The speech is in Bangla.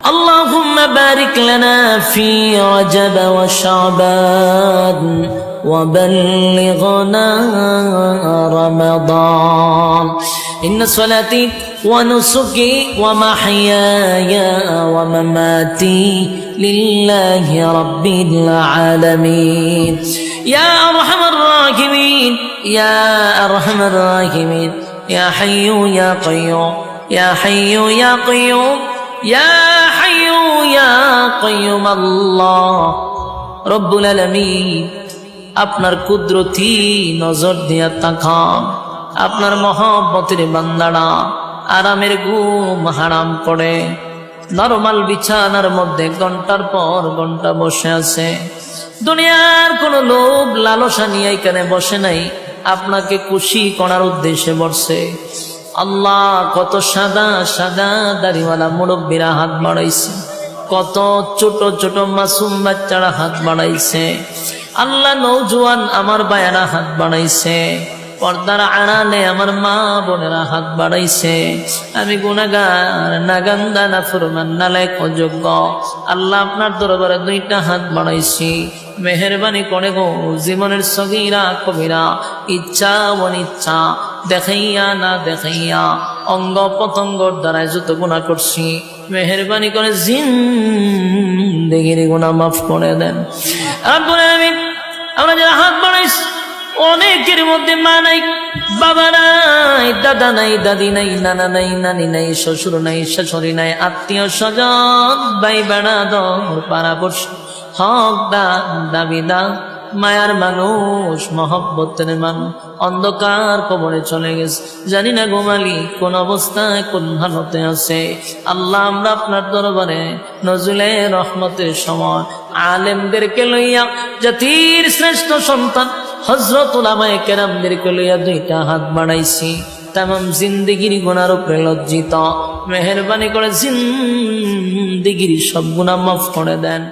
اللهم بارك لنا في رجب وشعبان وبلغنا رمضان إن صلاتي ونسكي ومحياي ومماتي لله رب العالمين يا أرحم الراحمين يا أرحم الراحمين يا حي يا قيوم يا حي يا قيوم يا حي يا قيوم الله رب العالمين আপনার কুদরতি নজর দিয়া তাকান আপনার মহব্বতের বান্দারা আরামের ঘুম হারাম করে নরমাল বিছানার মধ্যে ঘন্টার পর ঘন্টা বসে আছে দুনিয়ার কোনো লোভ লালসা নিয়ে এখানে বসে নাই আপনাকে খুশি করার উদ্দেশ্যে বসে আল্লাহ কত সাদা সাদা দাড়িওয়ালা মুরব্বীরা হাত বাড়াইছে কত ছোট ছোট মাসুম বাচ্চারা হাত বাড়াইছে আল্লাহ নওজোয়ান আমার বায়েরা হাত বাড়াইছে পর্দার আড়ালে আমার মা বোনেরা হাত বাড়াইছে আমি গুনাহগার নাগান্দা নাফরমান নালায়েক অযোগ্য আল্লাহ আপনার দরবারে দুইটা হাত বাড়াইছি মেহেরবানি করে গো জীবনের সগীরা কবিরা ইচ্ছা অনিচ্ছা দেখাইয়া না দেখাইয়া অঙ্গ প্রত্যঙ্গর দ্বারা যত গুনাহ করছি মেহেরবানি করে জিন্দেগির গুনাহ মাফ করে দেন রব্বুল আলামিন আমরা যারা হাত বাড়াইছি অনেকের মধ্যে মা নাই বাবা নাই দাদা নাই দাদি নাই নানা নাই নানি নাই শ্বশুর নাই শাশুড়ি নাই আত্মীয় স্বজন ভাই বেড়াদর পাড়াপড়শি হক দাবিদার মায়ার মানুষ মহব্বতের মানুষ অন্ধকার কবরে চলে গেছে জানি না গোমালি কোন অবস্থায় কোন হালতে আছে আল্লাহ আমরা আপনার দরবারে নজরুলে রহমতের সময় আলেমদেরকে লইয়া জাতির শ্রেষ্ঠ সন্তান হযরত উলামায়ে কেরামদেরকে লইয়া দুইটা হাত বাড়াইছি তামাম জিন্দেগির গুনার উপরে লজ্জিত মেহেরবানি করে জিন্দেগির সব গুনাহ মাফ করে দেন।